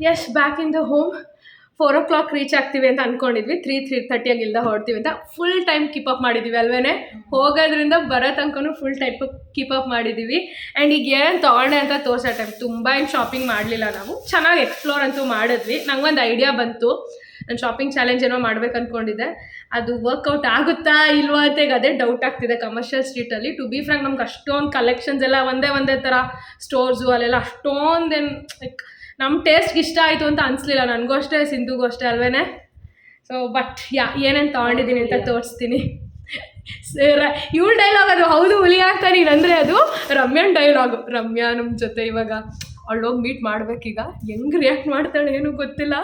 Yes, back in the home. 4 o'clock reach ಆಗ್ತೀವಿ ಅಂತ ಅಂದ್ಕೊಂಡಿದ್ವಿ. 3:30 ಇಲ್ದ ಹೊರಡ್ತೀವಿ ಅಂತ ಫುಲ್ ಟೈಮ್ ಕೀಪ್ ಅಪ್ ಮಾಡಿದ್ದೀವಿ ಅಲ್ವೇ. ಹೋಗೋದ್ರಿಂದ ಬರೋ ತನಕನೂ ಫುಲ್ ಟೈಪ್ ಕೀಪ್ ಅಪ್ ಮಾಡಿದ್ದೀವಿ. ಆ್ಯಂಡ್ ಈಗ ಏನು ತೊಗೊಂಡೆ ಅಂತ ತೋರ್ಸೋ ಟೈಮ್ ತುಂಬ ಏನು ಶಾಪಿಂಗ್ ಮಾಡಲಿಲ್ಲ ನಾವು. ಚೆನ್ನಾಗಿ ಎಕ್ಸ್ಪ್ಲೋರ್ ಅಂತೂ ಮಾಡಿದ್ವಿ. ನಂಗೊಂದು ಐಡಿಯಾ ಬಂತು, ನಾನು ಶಾಪಿಂಗ್ ಚಾಲೆಂಜ್ ಏನೋ ಮಾಡ್ಬೇಕು ಅಂದ್ಕೊಂಡಿದ್ದೆ. ಅದು ವರ್ಕೌಟ್ ಆಗುತ್ತಾ ಇಲ್ವಾ ಅಂತ ಈಗ ಅದೇ ಡೌಟ್ ಆಗ್ತಿದೆ. ಕಮರ್ಷಿಯಲ್ ಸ್ಟ್ರೀಟಲ್ಲಿ ಟು ಬಿ ಫ್ರಾಂಕ್ ನಮ್ಗೆ ಅಷ್ಟೊಂದು ಕಲೆಕ್ಷನ್ಸ್ ಎಲ್ಲ ಒಂದೇ ಥರ ಸ್ಟೋರ್ಸು ಅಲ್ಲೆಲ್ಲ ಅಷ್ಟೊಂದೇನು ಲೈಕ್ ನಮ್ಮ ಟೇಸ್ಟ್ಗೆ ಇಷ್ಟ ಆಯಿತು ಅಂತ ಅನಿಸ್ಲಿಲ್ಲ. ನನಗೂ ಅಷ್ಟೇ, ಸಿಂಧುಗೂ ಅಷ್ಟೇ ಅಲ್ವೇ. ಸೊ ಬಟ್ ಏನೇನು ತೊಗೊಂಡಿದ್ದೀನಿ ಅಂತ ತೋರಿಸ್ತೀನಿ. ಇವಳ ಡೈಲಾಗ್ ಅದು, ಹೌದು ಹುಲಿ ಆಗ್ತಾ ನೀನಂದರೆ ಅದು ರಮ್ಯಾನ್ ಡೈಲಾಗು. ರಮ್ಯಾ ನಮ್ಮ ಜೊತೆ ಇವಾಗ ಅವಳೋಗಿ ಮೀಟ್ ಮಾಡಬೇಕೀಗ. ಹೆಂಗೆ ರಿಯಾಕ್ಟ್ ಮಾಡ್ತಾಳೆ ಏನೂ ಗೊತ್ತಿಲ್ಲ,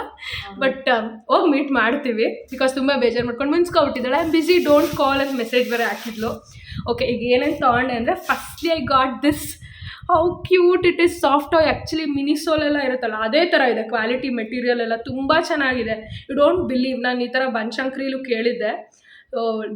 ಬಟ್ ಹೋಗಿ ಮೀಟ್ ಮಾಡ್ತೀವಿ. ಬಿಕಾಸ್ ತುಂಬ ಬೇಜಾರು ಮಾಡ್ಕೊಂಡು ಮುನ್ಸ್ಕೊಬಿಟ್ಟಿದ್ದಾಳೆ. I am busy, don't call ಅಂತ ಮೆಸೇಜ್ ಬೇರೆ ಹಾಕಿದ್ಲು. ಓಕೆ, ಈಗ ಏನೇನು ತೊಗೊಂಡೆ ಅಂದರೆ firstly I got this. How cute it is. Soft ಆಗಿ ಆ್ಯಕ್ಚುಲಿ ಮಿನಿಸೋಲೆಲ್ಲ ಇರುತ್ತಲ್ಲ ಅದೇ ಥರ ಇದೆ. ಕ್ವಾಲಿಟಿ ಮೆಟೀರಿಯಲ್ ಎಲ್ಲ ತುಂಬ ಚೆನ್ನಾಗಿದೆ. ಯು ಡೋಂಟ್ ಬಿಲೀವ್, ನಾನು ಈ ಥರ ಬನಶಂಕರಿಲೂ ಕೇಳಿದ್ದೆ,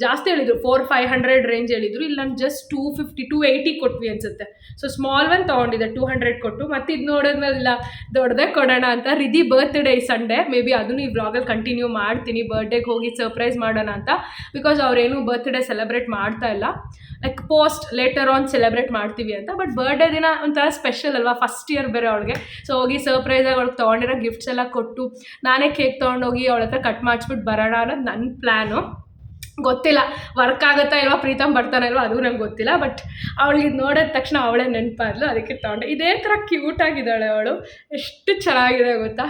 ಜಾಸ್ತಿ ಹೇಳಿದರು, 400-500 ರೇಂಜ್ ಹೇಳಿದರು. ಇಲ್ಲಿ ನಾನು ಜಸ್ಟ್ 250-280 ಕೊಟ್ವಿ ಅನಿಸುತ್ತೆ. ಸೊ ಸ್ಮಾಲ್ ಒನ್ ತೊಗೊಂಡಿದ್ದೆ 200 ಕೊಟ್ಟು. ಮತ್ತು ಇದು ನೋಡಿದ್ಮೇಲೆ ಇಲ್ಲ, ದೊಡ್ಡದೇ ಕೊಡೋಣ ಅಂತ. ರಿದಿ ಬರ್ತ್ಡೇ ಈ ಸಂಡೇ, ಮೇ ಬಿ ಅದನ್ನು ಈ ವ್ಲಾಗಲ್ಲಿ ಕಂಟಿನ್ಯೂ ಮಾಡ್ತೀನಿ. ಬರ್ಡೇಗೆ ಹೋಗಿ ಸರ್ಪ್ರೈಸ್ ಮಾಡೋಣ ಅಂತ. ಬಿಕಾಸ್ ಅವ್ರೇನು ಬರ್ತ್ಡೇ ಸೆಲೆಬ್ರೇಟ್ ಮಾಡ್ತಾ ಇಲ್ಲ, like post later on celebrate ಮಾಡ್ತೀವಿ ಅಂತ. ಬಟ್ ಬರ್ಡೇ ದಿನ ಒಂಥರ ಸ್ಪೆಷಲ್ ಅಲ್ವಾ, ಫಸ್ಟ್ ಇಯರ್ ಬೇರೆ ಅವಳಿಗೆ. ಸೊ ಹೋಗಿ ಸರ್ಪ್ರೈಸಾಗಿ ಅವಳಿಗೆ ತೊಗೊಂಡಿರೋ ಗಿಫ್ಟ್ಸ್ ಎಲ್ಲ ಕೊಟ್ಟು ನಾನೇ ಕೇಕ್ ತೊಗೊಂಡೋಗಿ ಅವಳ ಹತ್ರ ಕಟ್ ಮಾಡಿಸ್ಬಿಟ್ಟು ಬರೋಣ ಅನ್ನೋದು ನನ್ನ ಪ್ಲ್ಯಾನು. ಗೊತ್ತಿಲ್ಲ ವರ್ಕ್ ಆಗುತ್ತಾ ಇಲ್ವಾ, ಪ್ರೀತಮ್ ಬರ್ತಾನೆ ಇಲ್ವಾ ಅದು ನಂಗೆ ಗೊತ್ತಿಲ್ಲ. ಬಟ್ ಅವಳಿಗೆ ನೋಡಿದ ತಕ್ಷಣ ಅವಳೇ ನೆನಪಾದ್ಲು, ಅದಕ್ಕೆ ತೊಗೊಂಡೆ. ಇದೇ ಥರ ಕ್ಯೂಟಾಗಿದ್ದಾಳೆ ಅವಳು, ಎಷ್ಟು ಚೆನ್ನಾಗಿದೆ ಗೊತ್ತಾ,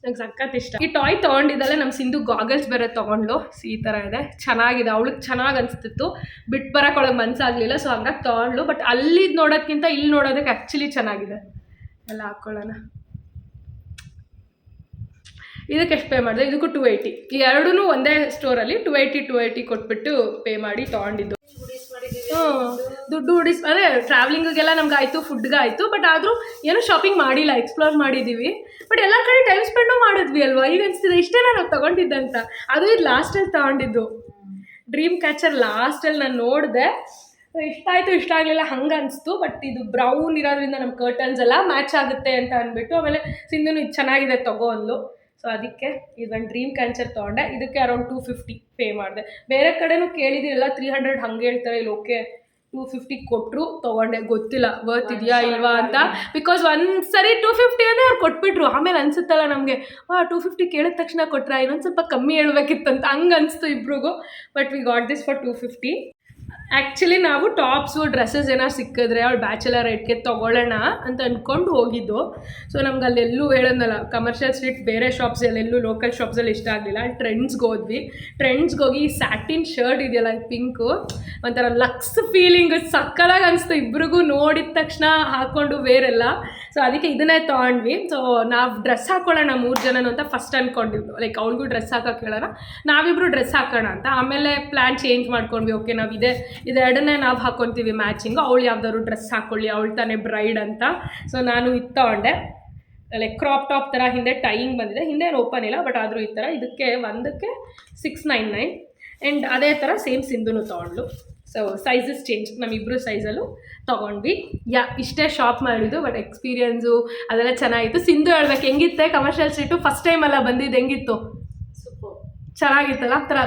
ನಂಗೆ ಸಖತ್ ಇಷ್ಟ. ಈ ಟಾಯ್ ತೊಗೊಂಡಿದ್ದಲ್ಲೇ ನಮ್ಮ ಸಿಂಧು ಗಾಗಲ್ಸ್ ಬೇರೆ ತೊಗೊಂಡ್ಲು. ಈ ಥರ ಇದೆ, ಚೆನ್ನಾಗಿದೆ. ಅವಳಿಗೆ ಚೆನ್ನಾಗಿ ಅನಿಸ್ತಿತ್ತು, ಬಿಟ್ಟು ಬರೋಕೆ ಅವಳಿಗೆ ಮನಸ್ಸಾಗಲಿಲ್ಲ. ಸೊ ಹಂಗಾಗಿ ತೊಗೊಂಡ್ಲು. ಬಟ್ ಅಲ್ಲಿ ನೋಡೋದಕ್ಕಿಂತ ಇಲ್ಲಿ ನೋಡೋದಕ್ಕೆ ಆ್ಯಕ್ಚುಲಿ ಚೆನ್ನಾಗಿದೆ. ಎಲ್ಲ ಹಾಕ್ಕೊಳ್ಳೋಣ. ಇದಕ್ಕೆ ಎಷ್ಟು ಪೇ ಮಾಡಿದೆ? ಇದಕ್ಕೂ 280. ಈ ಎರಡೂ ಒಂದೇ ಸ್ಟೋರಲ್ಲಿ 280 ಕೊಟ್ಬಿಟ್ಟು ಪೇ ಮಾಡಿ ತೊಗೊಂಡಿದ್ದು. ದುಡ್ಡು ಉಡಿಸ್ ಅಂದರೆ ಟ್ರಾವೆಲಿಂಗಿಗೆಲ್ಲ ನಮ್ಗೆ ಆಯಿತು, ಫುಡ್ಗೆ ಆಯಿತು. ಬಟ್ ಆದರೂ ಏನೂ ಶಾಪಿಂಗ್ ಮಾಡಿಲ್ಲ, ಎಕ್ಸ್ಪ್ಲೋರ್ ಮಾಡಿದ್ದೀವಿ. ಬಟ್ ಎಲ್ಲ ಕಡೆ ಟೈಮ್ ಸ್ಪೆಂಡು ಮಾಡಿದ್ವಿ ಅಲ್ವಾ. ಈಗ ಅನಿಸ್ತಿದೆ ಇಷ್ಟೇ ನಾವು ತೊಗೊಂಡಿದ್ದಂತ. ಅದು ಇದು ಲಾಸ್ಟಲ್ಲಿ ತೊಗೊಂಡಿದ್ದು ಡ್ರೀಮ್ ಕ್ಯಾಚರ್. ಲಾಸ್ಟಲ್ಲಿ ನಾನು ನೋಡಿದೆ, ಇಷ್ಟ ಆಯಿತು, ಇಷ್ಟ ಆಗಲಿಲ್ಲ ಹಂಗೆ ಅನಿಸ್ತು. ಬಟ್ ಇದು ಬ್ರೌನ್ ಇರೋದ್ರಿಂದ ನಮ್ಮ ಕರ್ಟನ್ಸ್ ಎಲ್ಲ ಮ್ಯಾಚ್ ಆಗುತ್ತೆ ಅಂತ ಅಂದ್ಬಿಟ್ಟು ಆಮೇಲೆ ಸಿಂಧುನು ಇದು ಚೆನ್ನಾಗಿದೆ ತಗೋ ಅಂದ್ಲು. ಸೊ ಅದಕ್ಕೆ ಇದೊಂದು ಡ್ರೀಮ್ ಕ್ಯಾಚರ್ ತೊಗೊಂಡೆ. ಇದಕ್ಕೆ ಅರೌಂಡ್ 250 ಪೇ ಮಾಡಿದೆ. ಬೇರೆ ಕಡೆನೂ ಕೇಳಿದಿಲ್ಲ, 300 ಹಂಗೆ ಹೇಳ್ತಾರೆ. ಇಲ್ಲಿ ಓಕೆ 250 ಕೊಟ್ಟರು, ತೊಗೊಂಡೆ. ಗೊತ್ತಿಲ್ಲ ವರ್ತ್ ಇದೆಯಾ ಇಲ್ವಾ ಅಂತ. ಬಿಕಾಸ್ ಒಂದು ಸರಿ 250 ಅಂದರೆ ಅವ್ರು ಕೊಟ್ಬಿಟ್ರು. ಆಮೇಲೆ ಅನಿಸುತ್ತಲ್ಲ ನಮಗೆ, 250 ಕೇಳಿದ ತಕ್ಷಣ ಕೊಟ್ಟರೆ ಇನ್ನೊಂದು ಸ್ವಲ್ಪ ಕಮ್ಮಿ ಹೇಳ್ಬೇಕಿತ್ತಂತ ಹಂಗೆ ಅನಿಸ್ತು ಇಬ್ರಿಗೂ. But we got this for 250. Actually ನಾವು ಟಾಪ್ಸು ಡ್ರೆಸ್ಸಸ್ ಏನಾರು ಸಿಕ್ಕಿದ್ರೆ ಅವಳು ಬ್ಯಾಚುಲರ್ ರೇಟ್ಗೆ ತೊಗೊಳ್ಳೋಣ ಅಂತ ಅಂದ್ಕೊಂಡು ಹೋಗಿದ್ದು. ಸೊ ನಮ್ಗೆ ಅಲ್ಲೆಲ್ಲೂ ಹೇಳೋದಲ್ಲ, ಕಮರ್ಷಿಯಲ್ ಸ್ಟ್ರೀಟ್ ಬೇರೆ ಶಾಪ್ಸ್ ಎಲ್ಲೆಲ್ಲೂ ಲೋಕಲ್ ಶಾಪ್ಸಲ್ಲಿ ಇಷ್ಟ ಆಗಲಿಲ್ಲ. ಟ್ರೆಂಡ್ಸ್ಗೆ ಹೋದ್ವಿ. ಟ್ರೆಂಡ್ಸ್ಗೆ ಹೋಗಿ ಸ್ಯಾಟಿನ್ ಶರ್ಟ್ ಇದೆಯಲ್ಲ ಪಿಂಕು, ಒಂಥರ ಲಕ್ಸ್ ಫೀಲಿಂಗು ಸಕ್ಕಲಾಗಿ ಅನಿಸ್ತು ಇಬ್ರಿಗೂ ನೋಡಿದ ತಕ್ಷಣ ಹಾಕ್ಕೊಂಡು ಬೇರೆಲ್ಲ. ಸೊ ಅದಕ್ಕೆ ಇದನ್ನೇ ತೊಗೊಂಡ್ವಿ. ಸೊ ನಾವು ಡ್ರೆಸ್ ಹಾಕ್ಕೊಳ್ಳೋಣ 3 ಜನನು ಅಂತ ಫಸ್ಟ್ ಅಂದ್ಕೊಂಡಿದ್ದು. ಲೈಕ್ ಅವ್ಳಿಗೂ ಡ್ರೆಸ್ ಹಾಕೋಕೆ ಹೇಳೋಣ, ನಾವಿಬ್ಬರು ಡ್ರೆಸ್ ಹಾಕೋಣ ಅಂತ. ಆಮೇಲೆ ಪ್ಲ್ಯಾನ್ ಚೇಂಜ್ ಮಾಡ್ಕೊಂಡ್ವಿ. ಓಕೆ ನಾವು ಇದೆರಡನ್ನೇ ನಾವು ಹಾಕ್ಕೊತೀವಿ ಮ್ಯಾಚಿಂಗು. ಅವಳು ಯಾವ್ದಾದ್ರು ಡ್ರೆಸ್ ಹಾಕ್ಕೊಳ್ಳಿ, ಅವಳು ತಾನೇ ಬ್ರೈಡ್ ಅಂತ. ಸೊ ನಾನು ಇದು ತೊಗೊಂಡೆ, ಲೈಕ್ ಕ್ರಾಪ್ ಟಾಪ್ ಥರ. ಹಿಂದೆ ಟೈಯಿಂಗ್ ಬಂದಿದೆ, ಹಿಂದೆ ಓಪನ್ ಇಲ್ಲ, ಬಟ್ ಆದರೂ ಈ ಥರ. ಇದಕ್ಕೆ ಒಂದಕ್ಕೆ 699. ಆ್ಯಂಡ್ ಅದೇ ಥರ ಸೇಮ್ ಸಿಂಧುನು ತೊಗೊಂಡ್ಲು. ಸೊ ಸೈಜಸ್ ಚೇಂಜ್, ನಮ್ಮಿಬ್ಬರು ಸೈಜಲ್ಲೂ ತೊಗೊಂಡ್ವಿ. ಇಷ್ಟೇ ಶಾಪ್ ಮಾಡಿದ್ದು. ಬಟ್ ಎಕ್ಸ್ಪೀರಿಯನ್ಸು ಅದೆಲ್ಲ ಚೆನ್ನಾಗಿತ್ತು. ಸಿಂಧು ಹೇಳ್ಬೇಕು, ಹೆಂಗಿತ್ತೆ ಕಮರ್ಷಿಯಲ್ ಸ್ಟ್ರೀಟು? ಫಸ್ಟ್ ಟೈಮ್ ಅಲ್ಲ ಬಂದಿದ್ದು, ಹೆಂಗಿತ್ತು? ಸೂಪರ್, ಚೆನ್ನಾಗಿತ್ತಲ್ಲ. ಆ ಥರ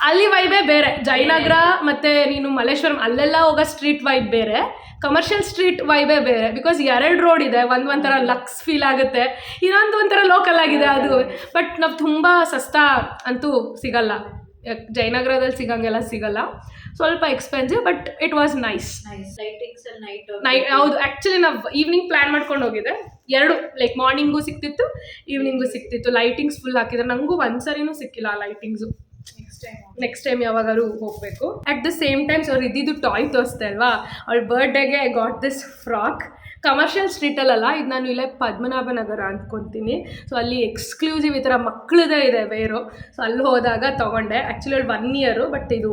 ಅಲ್ಲಿ ವೈಬೇ ಬೇರೆ. ಜಯನಗರ ಮತ್ತು ನೀನು ಮಲ್ಲೇಶ್ವರಂ ಅಲ್ಲೆಲ್ಲ ಹೋಗೋ ಸ್ಟ್ರೀಟ್ ವೈಬ್ ಬೇರೆ, ಕಮರ್ಷಿಯಲ್ ಸ್ಟ್ರೀಟ್ ವೈಬೇ ಬೇರೆ. ಬಿಕಾಸ್ 2 ರೋಡ್ ಇದೆ, ಒಂಥರ ಲಕ್ಸ್ ಫೀಲ್ ಆಗುತ್ತೆ, ಇನ್ನೊಂದು ಒಂಥರ ಲೋಕಲ್ ಆಗಿದೆ ಅದು. ಬಟ್ ನಾವು ತುಂಬ ಸಸ್ತಾ ಅಂತೂ ಸಿಗಲ್ಲ, ಜಯನಗರದಲ್ಲಿ ಸಿಗಂಗೆಲ್ಲ ಸಿಗಲ್ಲ, ಸ್ವಲ್ಪ expensive. But it was nice. ಹೌದು, ಆ್ಯಕ್ಚುಲಿ ನಾವು ಈವ್ನಿಂಗ್ ಪ್ಲ್ಯಾನ್ ಮಾಡ್ಕೊಂಡು ಹೋಗಿದ್ದೆ. 2 ಲೈಕ್ ಮಾರ್ನಿಂಗು ಸಿಕ್ತಿತ್ತು, ಈವ್ನಿಂಗು ಸಿಕ್ತಿತ್ತು. ಲೈಟಿಂಗ್ಸ್ ಫುಲ್ ಹಾಕಿದ್ರೆ, ನನಗೂ ಒಂದ್ಸರಿನೂ ಸಿಕ್ಕಿಲ್ಲ ಆ ಲೈಟಿಂಗ್ಸು. ನೆಕ್ಸ್ಟ್ ಟೈಮ್ ಯಾವಾಗಾದ್ರು ಹೋಗಬೇಕು. At the same time so ಇದ್ದಿದ್ದು ಟಾಯ್ ತೋರಿಸ್ತೆ ಅಲ್ವಾ, ಅವಳ ಬರ್ಡೇಗೆ I got this frock. Commercial ಸ್ಟ್ರೀಟಲ್ಲ, ಇದು ನಾನು ಇಲ್ಲೇ ಪದ್ಮನಾಭನಗರ ಅಂದ್ಕೊತೀನಿ. ಸೊ ಅಲ್ಲಿ ಎಕ್ಸ್ಕ್ಲೂಸಿವ್ ಈ ಥರ ಮಕ್ಕಳದೇ ಇದೆ ವೇರು. ಸೊ ಅಲ್ಲಿ ಹೋದಾಗ ತೊಗೊಂಡೆ. ಆ್ಯಕ್ಚುಲಿ ಅವಳು 1 ಇಯರು, ಬಟ್ ಇದು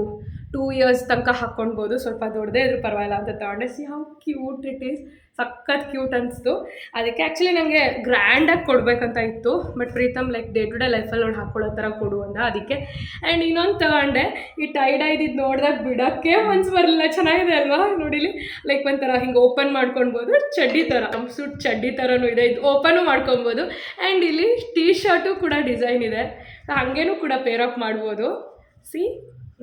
2 ಇಯರ್ಸ್ ತನಕ ಹಾಕ್ಕೊಳ್ಬೋದು. ಸ್ವಲ್ಪ ದೊಡ್ಡದೇ ಇದ್ರೂ ಪರವಾಗಿಲ್ಲ ಅಂತ ತೊಗೊಂಡೆ. See how cute it is, ಸಖತ್ ಕ್ಯೂಟ್ ಅನಿಸ್ತು. ಅದಕ್ಕೆ ಆ್ಯಕ್ಚುಲಿ ನನಗೆ ಗ್ರ್ಯಾಂಡಾಗಿ ಕೊಡಬೇಕಂತ ಇತ್ತು, but Preetham like day to day ಲೈಫಲ್ಲಿ ಅವ್ಳು ಹಾಕ್ಕೊಳ್ಳೋ ಥರ ಕೊಡು ಅಂದ. ಅದಕ್ಕೆ ಆ್ಯಂಡ್ ಇನ್ನೊಂದು ತಗೊಂಡೆ, ಈ ಟೈಡ್ ಇದ್ದಿದ್ದು ನೋಡಿದಾಗ ಬಿಡೋಕ್ಕೆ ಮನ್ಸು ಬರಲಿಲ್ಲ. ಚೆನ್ನಾಗಿದೆ ಅಲ್ವಾ ನೋಡಿಲಿ, ಲೈಕ್ ಒಂಥರ ಹಿಂಗೆ ಓಪನ್ ಮಾಡ್ಕೊಳ್ಬೋದು, ಚಡ್ಡಿ ಥರ ಸೂಟ್ ಚಡ್ಡಿ ಥರನೂ ಇದೆ, ಇದು ಓಪನು ಮಾಡ್ಕೊಬೋದು. ಆ್ಯಂಡ್ ಇಲ್ಲಿ ಟೀ ಶರ್ಟು ಕೂಡ ಡಿಸೈನ್ ಇದೆ, ಹಾಗೇನೂ ಕೂಡ ಪೇರಪ್ ಮಾಡ್ಬೋದು. ಸಿ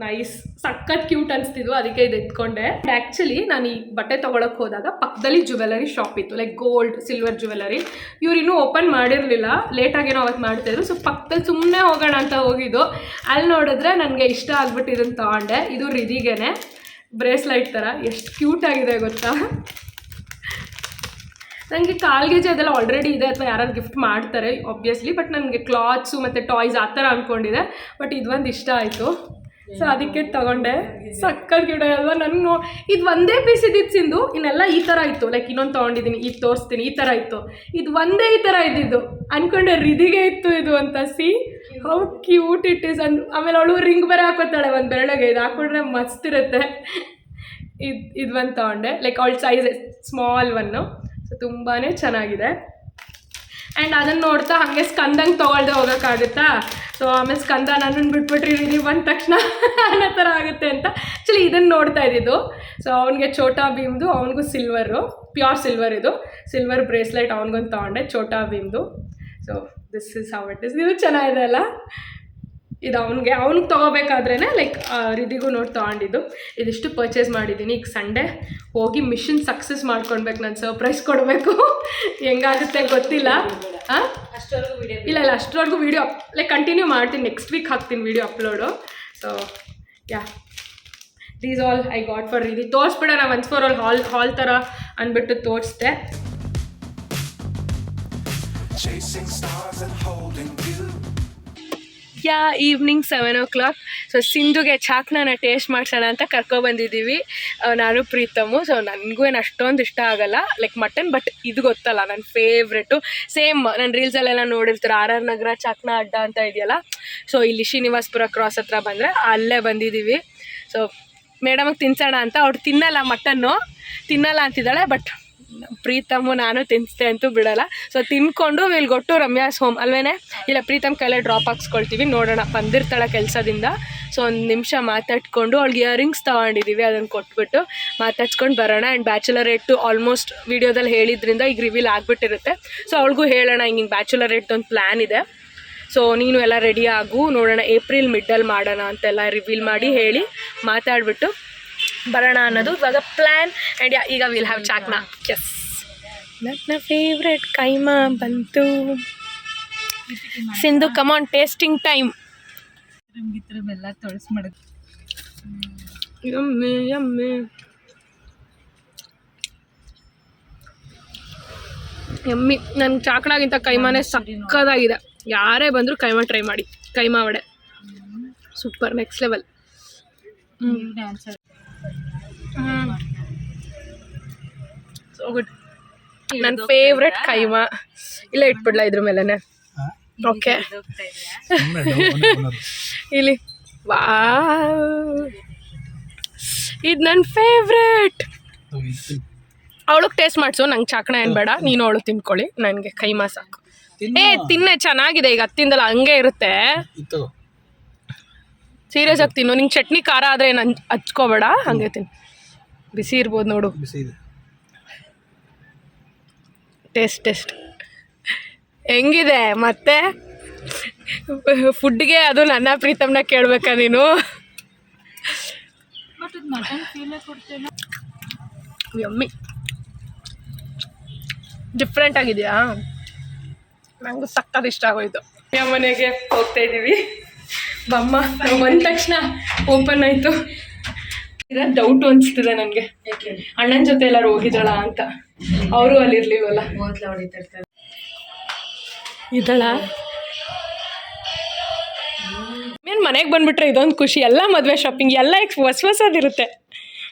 ನೈಸ್, ಸಖತ್ ಕ್ಯೂಟ್ ಅನಿಸ್ತಿದ್ವು, ಅದಕ್ಕೆ ಇದು ಎತ್ಕೊಂಡೆ. ಆ್ಯಕ್ಚುಲಿ ನಾನು ಈ ಬಟ್ಟೆ ತೊಗೊಳಕ್ಕೆ ಹೋದಾಗ ಪಕ್ಕದಲ್ಲಿ ಜ್ಯುವೆಲರಿ ಶಾಪ್ ಇತ್ತು, ಲೈಕ್ ಗೋಲ್ಡ್ ಸಿಲ್ವರ್ ಜ್ಯುವೆಲರಿ. ಇವ್ರು ಇನ್ನೂ ಓಪನ್ ಮಾಡಿರಲಿಲ್ಲ, ಲೇಟಾಗೇನೋ ಅವತ್ತು ಮಾಡ್ತಾಯಿದ್ರು. ಸೊ ಪಕ್ಕದಲ್ಲಿ ಸುಮ್ಮನೆ ಹೋಗೋಣ ಅಂತ ಹೋಗಿದ್ದು. ಅಲ್ಲಿ ನೋಡಿದ್ರೆ ನನಗೆ ಇಷ್ಟ ಆಗ್ಬಿಟ್ಟು ಇದನ್ನು ತೊಗೊಂಡೆ. ಇದು ರಿದಿಗೆನೆ ಬ್ರೇಸ್ಲೈಟ್ ಥರ, ಎಷ್ಟು ಕ್ಯೂಟಾಗಿದೆ ಗೊತ್ತಾ. ನನಗೆ ಕಾಲ್ಗೆಜ್ ಅದೆಲ್ಲ ಆಲ್ರೆಡಿ ಇದೆ, ಅಥವಾ ಯಾರು ಗಿಫ್ಟ್ ಮಾಡ್ತಾರೆ ಆಬ್ವಿಯಸ್ಲಿ, ಬಟ್ ನನಗೆ ಕ್ಲಾತ್ಸು ಮತ್ತು ಟಾಯ್ಸ್ ಆ ಥರ ಅಂದ್ಕೊಂಡಿದೆ. ಬಟ್ ಇದೊಂದು ಇಷ್ಟ ಆಯಿತು, ಸೊ ಅದಕ್ಕೆ ತೊಗೊಂಡೆ. ಸಕ್ಕತ್ ಗಿಡ ಅಲ್ವಾ. ನನಗೆ ಇದು ಒಂದೇ ಪೀಸ್ ಇದ್ದಿದ್ದು ಸಿಂಧು, ಇನ್ನೆಲ್ಲ ಈ ಥರ ಇತ್ತು. ಲೈಕ್ ಇನ್ನೊಂದು ತೊಗೊಂಡಿದ್ದೀನಿ, ಈಗ ತೋರಿಸ್ತೀನಿ, ಈ ಥರ ಇತ್ತು. ಇದು ಒಂದೇ ಈ ಥರ ಇದ್ದಿದ್ದು, ಅಂದ್ಕೊಂಡೆ ರಿದಿಗೆ ಇತ್ತು ಇದು ಅಂತ. C how cute it is. ಆಮೇಲೆ ಅವಳು ರಿಂಗ್ ಬೇರೆ ಹಾಕೋತಾಳೆ ಒಂದು ಬೆರಳಿಗೆ, ಇದು ಹಾಕೊಂಡ್ರೆ ಮಸ್ತ್ ಇರುತ್ತೆ. ಇದು ಒಂದು ತೊಗೊಂಡೆ, ಲೈಕ್ ಅವಳ ಸೈಜ್ ಸ್ಮಾಲ್ ಒನ್ನು, ಸೊ ತುಂಬಾ ಚೆನ್ನಾಗಿದೆ. ಆ್ಯಂಡ್ ಅದನ್ನು ನೋಡ್ತಾ ಹಾಗೆ ಸ್ಕಂದಂಗೆ ತೊಗೊಳ್ದೆ ಹೋಗೋಕ್ಕಾಗುತ್ತಾ. ಸೊ ಆಮೇಲೆ ಸ್ಕಂದ ನನ್ನನ್ನು ಬಿಟ್ಬಿಟ್ರಿ ನೀವು ಬಂದ ತಕ್ಷಣ ಅನ್ನೋ ಥರ ಆಗುತ್ತೆ ಅಂತ ಆ್ಯಕ್ಚುಲಿ ಇದನ್ನು ನೋಡ್ತಾ ಇದ್ದಿದ್ದು. ಸೊ ಅವನಿಗೆ ಛೋಟಾ ಭೀಮ್ದು, ಅವನಿಗೂ ಸಿಲ್ವರು, ಪ್ಯೂರ್ ಸಿಲ್ವರ್, ಇದು ಸಿಲ್ವರ್ ಬ್ರೇಸ್ಲೈಟ್ ಅವ್ನಿಗೊಂದು ತೊಗೊಂಡೆ ಛೋಟಾ ಭೀಮ್ದು. So this is how it is. ಇದು ಚೆನ್ನಾಗಿದೆ ಅಲ್ಲ. ಇದು ಅವ್ನಿಗೆ ತೊಗೋಬೇಕಾದ್ರೇ ಲೈಕ್ ರಿದಿಗೂ ನೋಡಿ ತೊಗೊಂಡಿದ್ದು. ಇದಿಷ್ಟು ಪರ್ಚೇಸ್ ಮಾಡಿದ್ದೀನಿ. ಈಗ ಸಂಡೇ ಹೋಗಿ ಮಿಷನ್ ಸಕ್ಸಸ್ ಮಾಡ್ಕೊಳ್ಬೇಕು, ನಾನು ಸರ್ಪ್ರೈಸ್ ಕೊಡಬೇಕು. ಹೆಂಗಾಗುತ್ತೆ ಗೊತ್ತಿಲ್ಲ. ಹಾಂ ಇಲ್ಲ ಅಷ್ಟರವರೆಗೂ ವೀಡಿಯೋ ಲೈಕ್ ಕಂಟಿನ್ಯೂ ಮಾಡ್ತೀನಿ, ನೆಕ್ಸ್ಟ್ ವೀಕ್ ಹಾಕ್ತೀನಿ video upload. So yeah, these all I got for Riddhi. ತೋರಿಸ್ಬಿಡೋಣ ಒನ್ಸ್ ಫಾರ್ ಆಲ್ ಹಾಲ್ ಥರ ಅಂದ್ಬಿಟ್ಟು ತೋರಿಸ್ದೆ. Evening 7 o'clock. ಸೊ ಸಿಂಧುಗೆ ಚಾಕ್ನಾನ ಟೇಸ್ಟ್ ಮಾಡ್ಸೋಣ ಅಂತ ಕರ್ಕೊಬಂದಿದ್ದೀವಿ ನಾನು ಪ್ರೀತಮು. ಸೊ ನನಗೂ ಏನು ಅಷ್ಟೊಂದು ಇಷ್ಟ ಆಗೋಲ್ಲ ಲೈಕ್ ಮಟನ್, ಬಟ್ ಇದು ಗೊತ್ತಲ್ಲ ನನ್ನ ಫೇವ್ರೆಟು. ಸೇಮ್ ನಾನು ರೀಲ್ಸಲ್ಲೆಲ್ಲ ನೋಡಿರ್ತಾರೆ RR ನಗರ ಚಾಕ್ನಾ ಅಡ್ಡ ಅಂತ ಇದೆಯಲ್ಲ. ಸೊ ಇಲ್ಲಿ ಶ್ರೀನಿವಾಸಪುರ ಕ್ರಾಸ್ ಹತ್ರ ಬಂದರೆ ಅಲ್ಲೇ ಬಂದಿದ್ದೀವಿ. ಸೊ ಮೇಡಮಿಗೆ ತಿನ್ಸೋಣ ಅಂತ, ಅವ್ರು ತಿನ್ನಲ್ಲ ಅಂತಿದ್ದಾಳೆ. ಬಟ್ ಪ್ರೀತಮು ನಾನು ತಿನ್ನಿಸ್ತೆ ಅಂತೂ ಬಿಡೋಲ್ಲ. ಸೊ ತಿನ್ಕೊಂಡು ವಿಲ್ ಗೊಟ್ಟು ರಮ್ಯಾಸ್ ಹೋಮ್ ಅಲ್ವೇನೆ, ಇಲ್ಲ ಪ್ರೀತಮ್ ಕೈಲೇ ಡ್ರಾಪ್ ಹಾಕ್ಸ್ಕೊಳ್ತೀವಿ. ನೋಡೋಣ, ಬಂದಿರ್ತಾಳೆ ಕೆಲಸದಿಂದ. ಸೊ ಒಂದು ನಿಮಿಷ ಮಾತಾಡ್ಕೊಂಡು ಅವಳಿಗೆ ಇಯರಿಂಗ್ಸ್ ತೊಗೊಂಡಿದ್ದೀವಿ, ಅದನ್ನು ಕೊಟ್ಬಿಟ್ಟು ಮಾತಾಡ್ಸ್ಕೊಂಡು ಬರೋಣ. ಆ್ಯಂಡ್ ಬ್ಯಾಚುಲರೇಟು ಆಲ್ಮೋಸ್ಟ್ ವೀಡಿಯೋದಲ್ಲಿ ಹೇಳಿದ್ರಿಂದ ಈಗ ರಿವೀಲ್ ಆಗಿಬಿಟ್ಟಿರುತ್ತೆ. ಸೊ ಅವಳಿಗೂ ಹೇಳೋಣ, ಹಿಂಗೆ ಬ್ಯಾಚುಲರೇಟ್ ಒಂದು ಪ್ಲ್ಯಾನ್ ಇದೆ. ಸೊ ನೀನು ಎಲ್ಲ ರೆಡಿ ಆಗು, ನೋಡೋಣ ಏಪ್ರಿಲ್ ಮಿಡ್ಡಲ್ಲಿ ಮಾಡೋಣ ಅಂತೆಲ್ಲ ರಿವೀಲ್ ಮಾಡಿ ಹೇಳಿ ಮಾತಾಡ್ಬಿಟ್ಟು ಬರೋಣ ಅನ್ನೋದು ಇವಾಗ ಪ್ಲ್ಯಾನ್. ಆ್ಯಂಡ್ ಈಗ ವಿಲ್ ಹ್ಯಾವ್ ಚಾಕ್ನಾ. ಎಸ್, ನನ್ನ ಫೇವ್ರೆಟ್ ಕೈಮಾ ಬಂತು. Sindhu come on, tasting time. ಎಲ್ಲ ತೊಳಸ್ ಮಾಡೋದು ಯಮ್ಮಿ ಯಮ್ಮಿ ಯಮ್ಮಿ. ನನ್ನ ಚಾಕ್ನಾಗಿಂತ ಕೈಮಾನೇ ಸಕ್ಕದಾಗಿದೆ. ಯಾರೇ ಬಂದರೂ ಕೈಮಾ ಟ್ರೈ ಮಾಡಿ. Keema vada super, next level. So good. ನನ್ನ ಫೇವ್ರೆಟ್ ಕೈಮಾ ಇಲ್ಲೇ ಇಟ್ಬಿಡ್ಲಾ ಇದ್ರ ಮೇಲೆನೆ. ಓಕೆ, ಇಲ್ಲಿ ವಾವ್, ಇದು ನನ್ನ ಫೇವ್ರೆಟ್. ಅವಳಿಗೆ ಟೇಸ್ಟ್ ಮಾಡಿಸು, ನಂಗೆ ಚಾಕ್ನ ಏನು ಬೇಡ, ನೀನು ಅವಳು ತಿನ್ಕೊಳ್ಳಿ, ನನಗೆ ಕೈಮಾ ಸಾಕು. ತಿನ್ನೆ, ಚೆನ್ನಾಗಿದೆ. ಈಗ ಹತ್ತಿಂದಲ್ಲ ಹಂಗೆ ಇರುತ್ತೆ. ಸೀರಿಯಸ್ ಆಗಿ ತಿನ್ನು. ನಿಂಗೆ ಚಟ್ನಿ ಖಾರ ಆದರೆ ಏನು ಹಚ್ಕೋಬೇಡ, ಹಂಗೆ ತಿನ್ನು. ಬಿಸಿ ಇರ್ಬೋದು ನೋಡು. ಟೇಸ್ಟ್ ಹೆಂಗಿದೆ ಮತ್ತೆ? ಫುಡ್ಗೆ ಅದು ನನ್ನ ಪ್ರೀತಮ್ನ ಕೇಳಬೇಕಾ ನೀನು? ಯಮ್ಮಿ, ಡಿಫ್ರೆಂಟ್ ಆಗಿದೆಯಾ? ನಂಗೂ ಸಕ್ಕತ್ ಇಷ್ಟ ಆಗೋಯ್ತು. ಮನೆಗೆ ಹೋಗ್ತಾ ಇದ್ದೀವಿ. ಬಮ್ಮ ನಾವು ಬಂದ ತಕ್ಷಣ ಓಪನ್ ಆಯಿತು. ಇರೋದು ಡೌಟು ಅನಿಸ್ತಿದೆ ನನಗೆ, ಅಣ್ಣನ ಜೊತೆ ಎಲ್ಲರೂ ಹೋಗಿದ್ದಾಳ ಅಂತ. ಅವರು ಅಲ್ಲಿರ್ಲಿವಲ್ಲ, ಇದಳ ಮೇನ್ ಮನೆಗೆ ಬಂದುಬಿಟ್ರೆ ಇದೊಂದು ಖುಷಿ. ಎಲ್ಲ ಮದುವೆ ಶಾಪಿಂಗ್ ಎಲ್ಲ ಹೊಸದಿರುತ್ತೆ.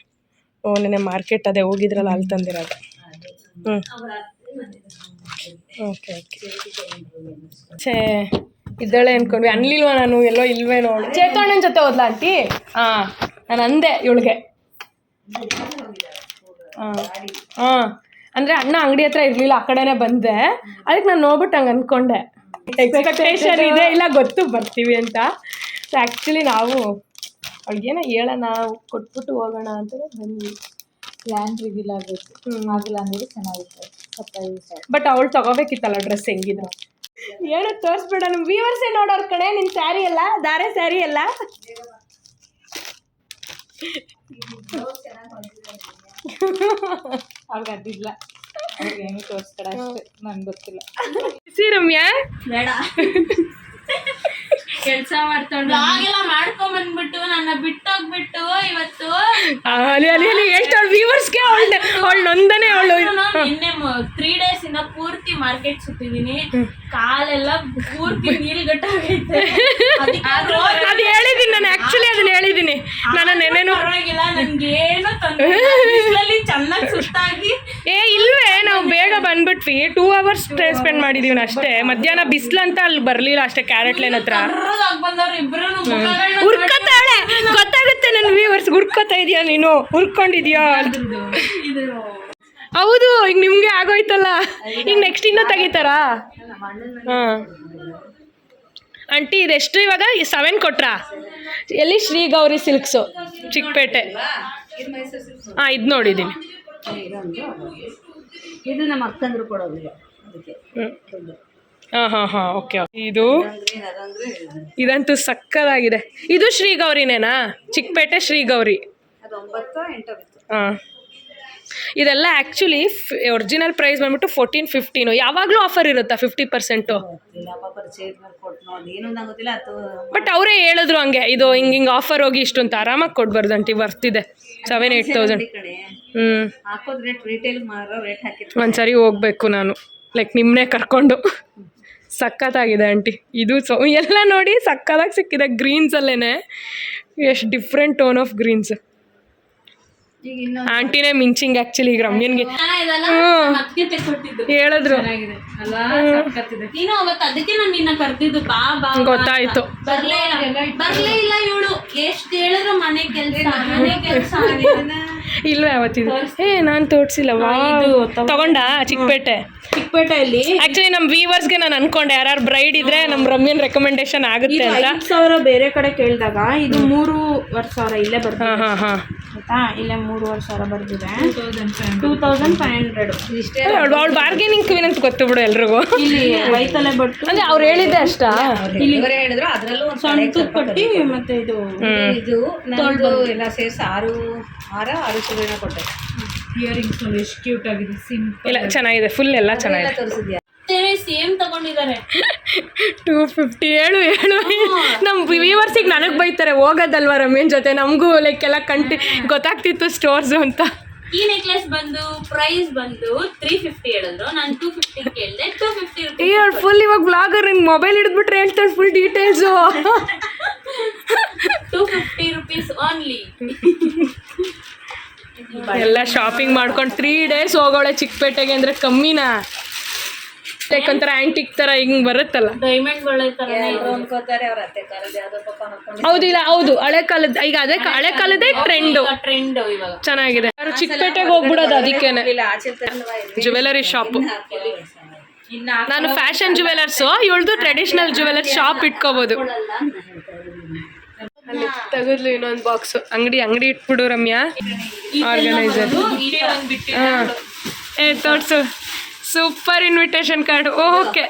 ಓ, ನೆನ್ನೆ ಮಾರ್ಕೆಟ್ ಅದೇ ಹೋಗಿದ್ರಲ್ಲ, ಅಲ್ಲಿ ತಂದಿರೋದು. ಓಕೆ ಛೇ, ಇದ್ದಾಳೆ ಅಂದ್ಕೊಂಡ್ವಿ. ಅನ್ಲಿಲ್ವಾ ನಾನು? ಎಲ್ಲೋ ಇಲ್ವೇ ನೋಡಿ. ಚೇತಣ್ಣನ ಜೊತೆ ಹೋದ್ಲಾ ಆಂಟಿ? ಹಾಂ, ನಾನು ಅಂದೆ ಇವಳಿಗೆ. ಹಾಂ ಅಂದರೆ ಅಣ್ಣ ಅಂಗಡಿ ಹತ್ರ ಇರಲಿಲ್ಲ, ಆ ಕಡೆನೇ ಬಂದೆ. ಅದಕ್ಕೆ ನಾನು ನೋಡ್ಬಿಟ್ಟು ಹಂಗೆ ಅಂದ್ಕೊಂಡೆ ಎಕ್ಸ್ಪೆಕ್ಟೇಷನ್ ಇದೆ, ಇಲ್ಲ ಗೊತ್ತು ಬರ್ತೀವಿ ಅಂತ. ಸೊ ಆ್ಯಕ್ಚುಲಿ ನಾವು ಅವಳಿಗೇನೋ ಹೇಳೋಣ ಕೊಟ್ಬಿಟ್ಟು ಹೋಗೋಣ ಅಂತಲೇ ಬಂದ್ವಿ. ಪ್ಲ್ಯಾನ್ ರಿವೀಲ್ ಆಗಬೇಕು. ಆಗಿಲ್ಲ ಅಂದರೆ ಚೆನ್ನಾಗಿತ್ತು. ಬಟ್ ಅವಳು ತಗೋಬೇಕಿತ್ತಲ್ಲ ಡ್ರೆಸ್ ಹೆಂಗಿದ್ರು. ಏನು ತೋರಿಸ್ಬೇಡ, ನಮ್ಮ ವ್ಯೂವರ್ಸೇ ನೋಡೋರ್ ಕಡೆ ನಿನ್ನ ಸ್ಯಾರಿ ಎಲ್ಲ ಧಾರೆ ಸ್ಯಾರಿ ಎಲ್ಲ. ಅವ್ರಿಗೆ ಅದಿಲ್ಲ, ಅವ್ರಿಗೆ ಹೆಂಗೆ ತೋರಿಸ್ತಾರ ಅಷ್ಟೇ, ನಂಗೆ ಗೊತ್ತಿಲ್ಲ. ರಮ್ಯಾ ಬೇಡ ಕೆಲಸ ಮಾಡ್ಕೊಂಡು ಆಗೆಲ್ಲ ಮಾಡ್ಕೊಂಡ್ ಬಂದ್ಬಿಟ್ಟು ನನ್ನ ಬಿಟ್ಟೋಗ್ಬಿಟ್ಟು ಇವತ್ತು ಅಲ್ಲಿ ಹೇಳ್ತಾಳು ವ್ಯೂವರ್ಸ್ಗೆ. ಅವಳು ನೊಂದನೆ. ಅವಳು ನಿನ್ನೆ 3 days ಇಂದ ಪೂರ್ತಿ ಮಾರ್ಕೆಟ್ ಸುತ್ತಿದೀನಿ, ಕಾಲೆಲ್ಲ ಪೂರ್ತಿ ನೀಲ್ಗಟ್ಟಾಗೈತೆ. ಅದು ಹೇಳಿದ್ದೀನಿ ನಾನು, ಆಕ್ಚುಲಿ ಅದನ್ನ ಹೇಳಿದ್ದೀನಿ ನಾನು ನೆನೆನೂ. ಪರವಾಗಿಲ್ಲ, ನನ್ಗೇನು ತೊಂದರೆ ಚೆನ್ನಾಗಿ ಸುತ್ತಾಗಿ. ಇಲ್ವೇ ನಾವು ಬೇಗ ಬಂದ್ಬಿಟ್ವಿ. 2 hours ಸ್ಪೆಂಡ್ ಮಾಡಿದೀವಿ ಅಷ್ಟೇ. ಮಧ್ಯಾಹ್ನ ಬಿಸ್ಲಂತ ಅಲ್ಲಿ ಬರ್ಲಿಲ್ಲ ಅಷ್ಟೇ. ಕ್ಯಾರೆಟ್ ಲೈನ್ ಹತ್ರ ಹುರ್ಕೋತಾಳೆ, ಗೊತ್ತಾಗುತ್ತೆ ನನ್ನ ವ್ಯೂವರ್ಸ್. ಹುರ್ಕೋತಾ ಇದೀಯಾ ನೀನು, ಹುರ್ಕೊಂಡಿದ್ಯಾ? ಹೌದು, ಈಗ ನಿಮ್ಗೆ ಆಗೋಯ್ತಲ್ಲ, ಈಗ ನೆಕ್ಸ್ಟ್ ಇನ್ನೂ ತೆಗಿತಾರಾ? ಹಾಂ ಆಂಟಿ ಇದೆಷ್ಟು ಇವಾಗ? 7 ಕೊಟ್ರಾ? ಎಲ್ಲಿ? ಶ್ರೀ ಗೌರಿ ಸಿಲ್ಕ್ಸು, ಚಿಕ್ಕಪೇಟೆ. ಹಾಂ ಇದು ನೋಡಿದ್ದೀನಿ. ಇದು ನಮ್ಮ ಅಕ್ಕಂದ್ರು ಕೊಡೋದಿಲ್ಲ ಅದಕ್ಕೆ. ಹಾಂ ಓಕೆ. ಇದಂತೂ ಸಕ್ಕದಾಗಿದೆ. ಇದು ಶ್ರೀ ಗೌರಿನೇನಾ? ಚಿಕ್ಕಪೇಟೆ ಶ್ರೀ ಗೌರಿ. ಹಾಂ ಇದೆಲ್ಲ ಆ್ಯಕ್ಚುಲಿ ಒರಿಜಿನಲ್ ಪ್ರೈಸ್ ಬಂದ್ಬಿಟ್ಟು 14-15. ಯಾವಾಗಲೂ ಆಫರ್ ಇರುತ್ತಾ 50%? ಬಟ್ ಅವರೇ ಹೇಳಿದ್ರು ಹಂಗೆ, ಇದು ಹಿಂಗೆ ಆಫರ್ ಹೋಗಿ ಇಷ್ಟು ಅಂತ. ಆರಾಮಾಗಿ ಕೊಡ್ಬಾರ್ದು ಆಂಟಿ, ವರ್ತಿದೆ. 7-8 thousand. ಒಂದ್ಸರಿ ಹೋಗ್ಬೇಕು ನಾನು, ಲೈಕ್ ನಿಮ್ಮನ್ನೇ ಕರ್ಕೊಂಡು. ಸಕ್ಕತ್ತಾಗಿದೆ ಆಂಟಿ. ಇದು ಎಲ್ಲ ನೋಡಿ ಸಕ್ಕತ್ತಾಗಿ ಸಿಕ್ಕಿದೆ. ಗ್ರೀನ್ಸಲ್ಲೇ ಎಷ್ಟು ಡಿಫ್ರೆಂಟ್ ಟೋನ್ ಆಫ್ ಗ್ರೀನ್ಸ್. ಆಂಟಿನೇ ಮಿಂಚಿಂಗ್ ಆ್ಯಕ್ಚುಲಿ ಈಗ ರಮ್ಯನ್ಗೆ ಹೇಳಿದ್ರು. ಗೊತ್ತಾಯ್ತು. ಬರ್ಲೇ ಇಲ್ಲ ಇವಳು, ಎಷ್ಟು ಹೇಳಿದ್ರು ಮನೆ ಕೆಲಸ. ಇಲ್ವೇ ಅವತ್ತಿದ್ದು ನಾನು ತೋರಿಸಿಲ್ಲ. ತಗೊಂಡಾ? ಚಿಕ್ಕಪೇಟೆಯಲ್ಲಿ ಆ್ಯಕ್ಚುಲಿ ನಮ್ಮ ವ್ಯೂವರ್ಸ್ಗೆ ನಾನು ಅನ್ಕೊಂಡೆ ಯಾರು ಬ್ರೈಡ್ ಇದ್ರೆ ನಮ್ಮ ರಮ್ಯನ್ ರೆಕಮೆಂಡೇಶನ್ ಆಗುತ್ತೆ ಅಂತ. 5,000 ಬೇರೆ ಕಡೆ ಕೇಳಿದಾಗ ಇದು 3,500 ಇಲ್ಲೇ ಬರ್ತಿದೆ. ಆಯ್ತಾ, ಇಲ್ಲೇ 3,500 ಬರ್ತಿದೆ. 2,500 ಇಷ್ಟೇ. ಅವಳು ಬಾರ್ಗೇನಿಂಗ್ ಕ್ವೀನ್ ಅಂತ ಗೊತ್ತು ಬಿಡು ಎಲ್ರಿಗೂ. ಇಲ್ಲಿ ವೈತಲೆ ಬಟ್ಟು ಅಂದ್ರೆ ಅವ್ರು ಹೇಳಿದ್ದೆ ಅಷ್ಟ. ಇಲ್ಲಿ ಹೇಳಿದ್ರು ಅದರಲ್ಲೂ ಸಣ್ಣ ಕಟ್ಟಿ ಮತ್ತೆ ಇದು ಎಲ್ಲ ಸೇರಿಸಿ 6 ಸುಗಣ ಕೊಟ್ಟೆ. ಇಯರಿಂಗ್ಸ್ ನೋಡಿ ಎಷ್ಟು ಕ್ಯೂಟ್ ಆಗಿದೆ, ಸಿಂಪಲ್. ಇಲ್ಲ ಚೆನ್ನಾಗಿದೆ, ಫುಲ್ ಎಲ್ಲ ಚೆನ್ನಾಗಿದೆ. ಸೇಮ್ ತಗೊಂಡಿದ್ದಾರೆ. 250. ಹೇಳು ನಮ್ಮ ವ್ಯೂವರ್ಸಿಗೆ ನನಗೆ ಬೈತಾರೆ, ಹೋಗೋದಲ್ವ ರಮ್ಯನ್ ಜೊತೆ. ನಮಗೂ ಲೈಕ್ ಎಲ್ಲ ಗೊತ್ತಾಗ್ತಿತ್ತು ಸ್ಟೋರ್ಸು ಅಂತ. ಈ ನೆಕ್ಲೆಸ್ ಬಂದು ಪ್ರೈಸ್ ಬಂದು 350 ಹೇಳಿದ್ರು, ನಾನು 250 ಕೇಳಿದೆ. 250 ಫುಲ್ ಇವಾಗ ಬ್ಲಾಗರ್ ನಿನ್ ಮೊಬೈಲ್ ಹಿಡಿದ್ಬಿಟ್ರೆ ಹೇಳ್ತಾರೆ ಫುಲ್ ಡೀಟೇಲ್ಸು. 250 rupees only. ಎಲ್ಲ ಶಾಪಿಂಗ್ ಮಾಡ್ಕೊಂಡು 3 days ಹೋಗೋಳೆ ಚಿಕ್ಕಪೇಟೆಗೆ. ಅಂದರೆ ಕಮ್ಮಿನಾ? ಲೈಕ್ ಒಂಥರ ಆ್ಯಂಟಿಕ್ ಥರ ಹಿಂಗೆ ಬರುತ್ತಲ್ಲ, ಡೈಮಂಡ್ಗಳ ಹೌದು. ಇಲ್ಲ ಹೌದು, ಹಳೆ ಕಾಲದ. ಈಗ ಅದೇ ಹಳೆ ಕಾಲದೇ ಟ್ರೆಂಡ್ ಇವಾಗ ಚೆನ್ನಾಗಿದೆ. ಯಾರು ಚಿಕ್ಕಪೇಟೆಗೆ ಹೋಗ್ಬಿಡೋದು ಅದಕ್ಕೇನೆ. Jewellery shop. ನಾನು fashion jewellers, ಇವಳ್ದು traditional jewellers shop ಇಟ್ಕೋಬೋದು. ಅಲ್ಲಿ ತೆಗೆದ್ಲು ಇನ್ನೊಂದು ಬಾಕ್ಸು. ಅಂಗಡಿ ಇಟ್ಬಿಡು ರಮ್ಯಾ. ಆರ್ಗನೈಸರ್. ತೋರ್ಸು. Super invitation card. ಓಕೆ,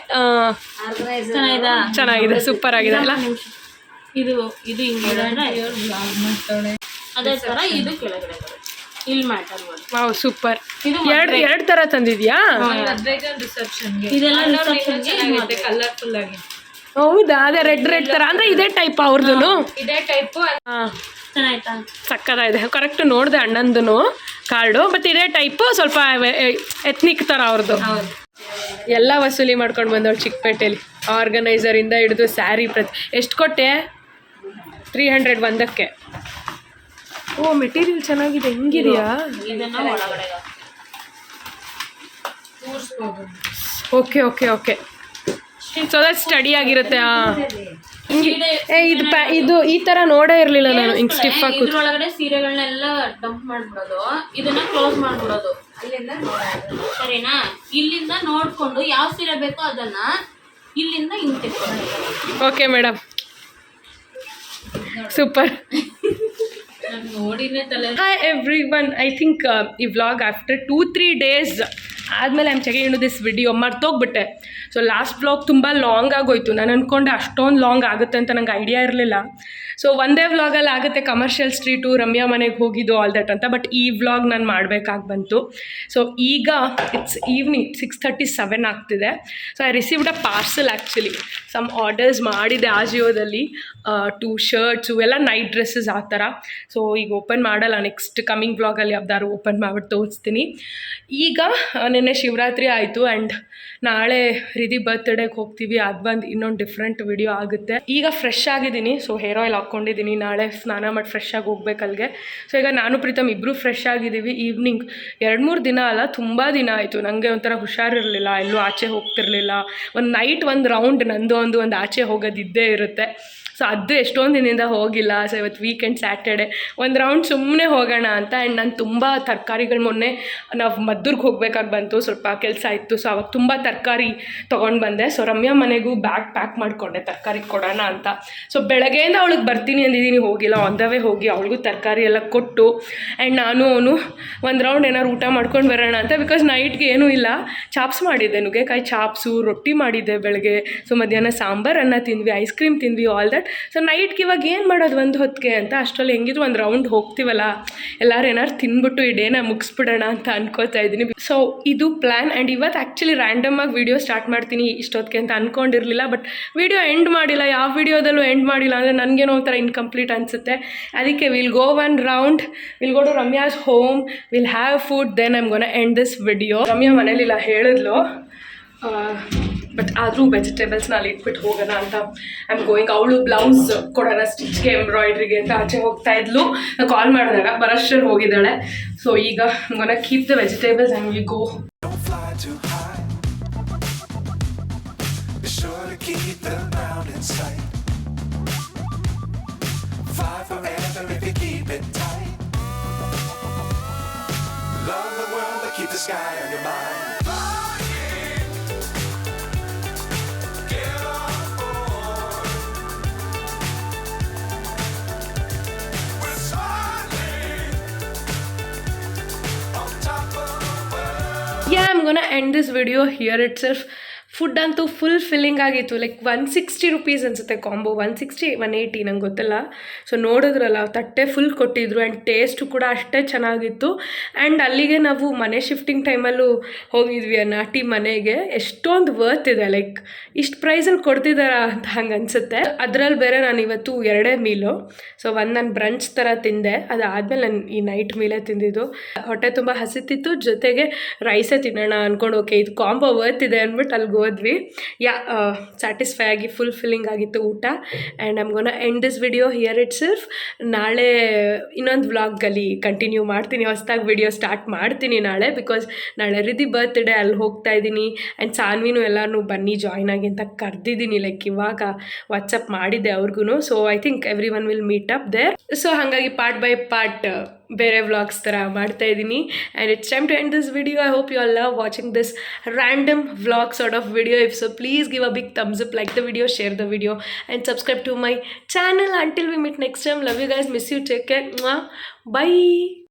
ಚೆನ್ನಾಗಿದೆ, ಸೂಪರ್ ಆಗಿದೆ ಅಲ್ಲ. ಇದು ಅದೇ ತರ ಇದು ಕೆಳಗಡೆ ಇಲ್ಲಿ ಮ್ಯಾಟರ್. Wow super. ಎರಡು ತರ ತಂದಿದ್ಯಾ? ಇದೆಲ್ಲ ರಿಸೆಪ್ಷನ್ಗೆ ಕಲರ್ಫುಲ್ ಆಗಿ. ಹೌದಾ? ಅದೇ ರೆಡ್ ತರ ಅಂದ್ರೆ ಇದೇ ಟೈಪ್ ಅವ್ರದ್ದು. ಇದೇ ಟೈಪ್. ಚೆನ್ನಾಯ್ತಾ? ಸಕ್ಕತ್ತಾಗಿದೆ. ಕರೆಕ್ಟ್ ನೋಡಿದೆ ಅಣ್ಣಂದು ಕಾರ್ಡು. ಬಟ್ ಇದೇ ಟೈಪು, ಸ್ವಲ್ಪ ಎತ್ನಿಕ್ ಥರ ಅವ್ರದ್ದು. ಎಲ್ಲ ವಸೂಲಿ ಮಾಡ್ಕೊಂಡು ಬಂದವಳು ಚಿಕ್ಕಪೇಟೆಯಲ್ಲಿ. ಆರ್ಗನೈಸರಿಂದ ಹಿಡಿದು ಸ್ಯಾರಿ ಎಷ್ಟು ಕೊಟ್ಟೆ? 300 ಒಂದಕ್ಕೆ. ಓ ಮೆಟೀರಿಯಲ್ ಚೆನ್ನಾಗಿದೆ. ಹೆಂಗಿದೆಯಾ? ಓಕೆ ಸೊ ದಟ್ ಸ್ಟಡಿ ಆಗಿರುತ್ತೆ. ಇದು ಈ ತರ ನೋಡೇ ಇರ್ಲಿಲ್ಲ ನಾನು, ಹಿಂಗ್ ಸ್ಟಿಫ್ ಆಗಿ ಇದ್ರೊಳಗಡೆ ಸೀರೆಗಳನ್ನೆಲ್ಲ ಡಂಪ್ ಮಾಡ್ಬಿಡೋದು, ಇದನ್ನ ಕ್ಲೋಸ್ ಮಾಡ್ಬಿಡೋದು. ಅಲ್ಲಿಂದ ಸರಿನಾ, ಇಲ್ಲಿಂದ ನೋಡ್ಕೊಂಡು ಯಾವ ಸೀರೆ ಬೇಕೋ ಅದನ್ನ ಇಲ್ಲಿಂದ ಹಿಂಗ್ ತೆಕ್ಕೊಂಡು. Okay madam, super. ನೋಡಿನೇ ತಲೆ. Hi everyone, I think ಈ ವ್ಲಾಗ್ ಆಫ್ಟರ್ 2-3 days ಆದಮೇಲೆ I'm checking in this video. ಮರ್ತೋಗ್ಬಿಟ್ಟೆ. ಸೊ ಲಾಸ್ಟ್ ವ್ಲಾಗ್ ತುಂಬ ಲಾಂಗ್ ಆಗೋಯ್ತು. ನಾನು ಅಂದ್ಕೊಂಡೆ ಅಷ್ಟೊಂದು ಲಾಂಗ್ ಆಗುತ್ತೆ ಅಂತ ನಂಗೆ ಐಡಿಯಾ ಇರಲಿಲ್ಲ. ಸೊ ಒಂದೇ ವ್ಲಾಗಲ್ಲಿ ಆಗುತ್ತೆ, ಕಮರ್ಷಿಯಲ್ ಸ್ಟ್ರೀಟು, ರಮ್ಯಾ ಮನೆಗೆ ಹೋಗಿದ್ದು, ಆಲ್ ದಟ್ ಅಂತ. ಬಟ್ ಈ ವ್ಲಾಗ್ ನಾನು ಮಾಡಬೇಕಾಗಿ ಬಂತು. ಸೊ ಈಗ ಇಟ್ಸ್ ಈವ್ನಿಂಗ್ 6:37 ಆಗ್ತಿದೆ. So I received a parcel actually. Some orders ಮಾಡಿದೆ ಆಜಿಯೋದಲ್ಲಿ, 2 ಶರ್ಟ್ಸು ಎಲ್ಲ ನೈಟ್ ಡ್ರೆಸ್ಸಸ್ ಆ ಥರ. ಸೊ ಈಗ ಓಪನ್ ಮಾಡಲ್ಲ, ನೆಕ್ಸ್ಟ್ ಕಮಿಂಗ್ ವ್ಲಾಗಲ್ಲಿ ಯಾವ್ದಾದ್ರು ಓಪನ್ ಮಾಡಿಬಿಟ್ಟು ತೋರಿಸ್ತೀನಿ. ಈಗ ನೆನ್ನೆ ಶಿವರಾತ್ರಿ ಆಯಿತು ಆ್ಯಂಡ್ ನಾಳೆ ರಿಧಿ ಬರ್ತ್ಡೇಗೆ ಹೋಗ್ತೀವಿ. ಅದು ಬಂದು ಇನ್ನೊಂದು ಡಿಫ್ರೆಂಟ್ ವಿಡಿಯೋ ಆಗುತ್ತೆ. ಈಗ ಫ್ರೆಶ್ ಆಗಿದ್ದೀನಿ. ಸೊ ಹೇರ್ ಆಯಿಲ್ ಹಾಕ್ಕೊಂಡಿದ್ದೀನಿ. ನಾಳೆ ಸ್ನಾನ ಮಾಡಿ ಫ್ರೆಶ್ ಆಗಿ ಹೋಗ್ಬೇಕು ಅಲ್ಲಿಗೆ. ಸೊ ಈಗ ನಾನು ಪ್ರೀತಮ್ ಇಬ್ಬರು ಫ್ರೆಶ್ ಆಗಿದ್ದೀವಿ. ಈವ್ನಿಂಗ್ 2-3 ದಿನ ಅಲ್ಲ, ತುಂಬ ದಿನ ಆಯಿತು. ನನಗೆ ಒಂಥರ ಹುಷಾರಿರಲಿಲ್ಲ, ಎಲ್ಲೂ ಆಚೆ ಹೋಗ್ತಿರ್ಲಿಲ್ಲ. ಒಂದು ನೈಟ್ ಒಂದು ರೌಂಡ್ ನಂದು ಒಂದು ಆಚೆ ಹೋಗೋದಿದ್ದೇ ಇರುತ್ತೆ. ಸೊ ಅದು ಎಷ್ಟೊಂದು ದಿನದಿಂದ ಹೋಗಿಲ್ಲ. ಸೊ ಇವತ್ತು ವೀಕೆಂಡ್ ಸ್ಯಾಟರ್ಡೆ ಒಂದು ರೌಂಡ್ ಸುಮ್ಮನೆ ಹೋಗೋಣ ಅಂತ. ಆ್ಯಂಡ್ ನಾನು ತುಂಬ ತರಕಾರಿಗಳು, ಮೊನ್ನೆ ನಾವು ಮದ್ದೂರ್ಗೆ ಹೋಗ್ಬೇಕಾಗಿ ಬಂತು, ಸ್ವಲ್ಪ ಕೆಲಸ ಇತ್ತು. ಸೊ ಅವಾಗ ತುಂಬ ತರಕಾರಿ ತೊಗೊಂಡು ಬಂದೆ. ಸೊ ರಮ್ಯಾ ಮನೆಗೂ ಬ್ಯಾಗ್ ಪ್ಯಾಕ್ ಮಾಡಿಕೊಂಡೆ ತರಕಾರಿ ಕೊಡೋಣ ಅಂತ. ಸೊ ಬೆಳಗ್ಗೆಯಿಂದ ಅವಳಿಗೆ ಬರ್ತೀನಿ ಅಂದಿದ್ದೀನಿ, ಹೋಗಿಲ್ಲ. ಆನ್ ದ ವೇ ಹೋಗಿ ಅವಳಿಗೂ ತರಕಾರಿ ಎಲ್ಲ ಕೊಟ್ಟು ಆ್ಯಂಡ್ ನಾನು ಅವನು ಒಂದು ರೌಂಡ್ ಏನಾದ್ರು ಊಟ ಮಾಡ್ಕೊಂಡು ಬರೋಣ ಅಂತ. ಬಿಕಾಸ್ ನೈಟ್ಗೆ ಏನೂ ಇಲ್ಲ, ಚಾಪ್ಸ್ ಮಾಡಿದ್ದೆ, ನುಗ್ಗೆಕಾಯಿ ಚಾಪ್ಸು, ರೊಟ್ಟಿ ಮಾಡಿದ್ದೆ ಬೆಳಗ್ಗೆ. ಸೊ ಮಧ್ಯಾಹ್ನ ಸಾಂಬಾರು ಅನ್ನ ತಿಂದ್ವಿ, ಐಸ್ ಕ್ರೀಮ್ ತಿಂದ್ವಿ, ಆಲ್ ದಟ್. ಸೊ ನೈಟ್ಗೆ ಇವಾಗ ಏನು ಮಾಡೋದು ಒಂದು ಹೊತ್ತಿಗೆ ಅಂತ. ಅಷ್ಟರಲ್ಲಿ ಹೆಂಗಿದ್ರು ಒಂದು ರೌಂಡ್ ಹೋಗ್ತೀವಲ್ಲ, ಎಲ್ಲರೂ ಏನಾರು ತಿಂದ್ಬಿಟ್ಟು ಈ ಡೇನ ಮುಗಿಸ್ಬಿಡೋಣ ಅಂತ ಅನ್ಕೋತಾ ಇದ್ದೀನಿ. ಸೊ ಇದು ಪ್ಲ್ಯಾನ್. ಆ್ಯಂಡ್ ಇವತ್ತು ಆ್ಯಕ್ಚುಲಿ ರ್ಯಾಂಡಮಾಗಿ ವಿಡಿಯೋ ಸ್ಟಾರ್ಟ್ ಮಾಡ್ತೀನಿ ಇಷ್ಟೊತ್ತಿಗೆ ಅಂತ ಅಂದ್ಕೊಂಡಿರಲಿಲ್ಲ. ಬಟ್ ವಿಡಿಯೋ ಎಂಡ್ ಮಾಡಿಲ್ಲ, ಯಾವ ವಿಡಿಯೋದಲ್ಲೂ ಎಂಡ್ ಮಾಡಿಲ್ಲ ಅಂದರೆ ನನಗೇನೋ ಒಂಥರ ಇನ್ಕಂಪ್ಲೀಟ್ ಅನಿಸುತ್ತೆ. ಅದಕ್ಕೆ will go one round, will go to Ramya's home, will have food, then I'm gonna end this video. Ramya ಮನೇಲಿಲ್ಲ ಹೇಳಿದ್ಲು, ಬಟ್ ಆದರೂ ವೆಜಿಟೇಬಲ್ಸ್ನ ಅಲ್ಲಿ ಇಟ್ಬಿಟ್ಟು ಹೋಗೋಣ ಅಂತ ಐ ಆಮ್ ಗೋಯಿಂಗ್. ಅವಳು ಬ್ಲೌಸ್ ಕೊಡೋಣ ಸ್ಟಿಚ್ಗೆ, ಎಂಬ್ರಾಯ್ಡ್ರಿಗೆ ಅಂತ ಆಚೆ ಹೋಗ್ತಾ ಇದ್ಲು. ಕಾಲ್ ಮಾಡಿದಾಗ ಬರೋಷ್ಟರಲ್ಲಿ ಹೋಗಿದ್ದಾಳೆ. ಸೊ ಈಗ gonna keep the vegetables and will go. Yeah, I'm gonna end this video here itself. Food ಅಂತೂ ಫುಲ್ ಫಿಲ್ಲಿಂಗ್ ಆಗಿತ್ತು. ಲೈಕ್ 160 rupees ಅನಿಸುತ್ತೆ ಕಾಂಬೋ, 160, 180 ನಂಗೆ ಗೊತ್ತಿಲ್ಲ. ಸೊ ನೋಡಿದ್ರಲ್ಲ, ತಟ್ಟೆ ಫುಲ್ ಕೊಟ್ಟಿದ್ರು ಆ್ಯಂಡ್ ಟೇಸ್ಟು ಕೂಡ ಅಷ್ಟೇ ಚೆನ್ನಾಗಿತ್ತು. ಆ್ಯಂಡ್ ಅಲ್ಲಿಗೆ ನಾವು ಮನೆ ಶಿಫ್ಟಿಂಗ್ ಟೈಮಲ್ಲೂ ಹೋಗಿದ್ವಿ ಆ ನಾಟಿ ಮನೆಗೆ. ಎಷ್ಟೊಂದು ವರ್ತ್ ಇದೆ, ಲೈಕ್ ಇಷ್ಟು ಪ್ರೈಸಲ್ಲಿ ಕೊಡ್ತಿದ್ದಾರ ಅಂತ ಹಂಗೆ ಅನಿಸುತ್ತೆ. ಅದರಲ್ಲಿ ಬೇರೆ ನಾನು ಇವತ್ತು 2 ಮೀಲು. ಸೊ ಒಂದು ನಾನು ಬ್ರಂಚ್ ಥರ ತಿಂದೆ, ಅದಾದಮೇಲೆ ನಾನು ಈ ನೈಟ್ ಮೀಲೇ ತಿಂದಿದ್ದು. ಹೊಟ್ಟೆ ತುಂಬ ಹಸಿತಿತ್ತು, ಜೊತೆಗೆ ರೈಸೇ ತಿನ್ನೋಣ ಅಂದ್ಕೊಂಡು ಓಕೆ ಇದು ಕಾಂಬೋ ವರ್ತ್ ಇದೆ ಅಂದ್ಬಿಟ್ಟು ಅಲ್ಲಿಗೆ ಹೋದ್ವಿ. ಸ್ಯಾಟಿಸ್ಫೈ ಆಗಿ ಫುಲ್ ಫಿಲ್ಲಿಂಗ್ ಆಗಿತ್ತು ಊಟ. And I'm gonna end this video here it self. ನಾಳೆ ಇನ್ನೊಂದು ವ್ಲಾಗಲ್ಲಿ ಕಂಟಿನ್ಯೂ ಮಾಡ್ತೀನಿ, ಹೊಸದಾಗಿ ವಿಡಿಯೋ ಸ್ಟಾರ್ಟ್ ಮಾಡ್ತೀನಿ ನಾಳೆ. ಬಿಕಾಸ್ ನಾಳೆ ರಿಧಿ ಬರ್ತ್ಡೇ, ಅಲ್ಲಿ ಹೋಗ್ತಾ ಇದ್ದೀನಿ. ಆ್ಯಂಡ್ ಸಾನ್ವಿನೂ ಎಲ್ಲರೂ ಬನ್ನಿ ಜಾಯ್ನ್ ಆಗಿ ಅಂತ ಕರೆದಿದ್ದೀನಿ. ಲೈಕ್ ಇವಾಗ ವಾಟ್ಸಪ್ ಮಾಡಿದ್ದೆ ಅವ್ರಿಗೂ. So I think everyone will meet up there. So ಹಾಗಾಗಿ ಪಾರ್ಟ್ ಬೈ ಪಾರ್ಟ್ ಬೇರೆ ವ್ಲಾಗ್ಸ್ ಥರ ಮಾಡ್ತಾ ಇದ್ದೀನಿ. And it's time to end this video. I hope you all love watching this random vlog sort of video. If so please give a big thumbs up, like the video, share the video and subscribe to my channel. Until we meet next time, love you guys, miss you, take care, bye.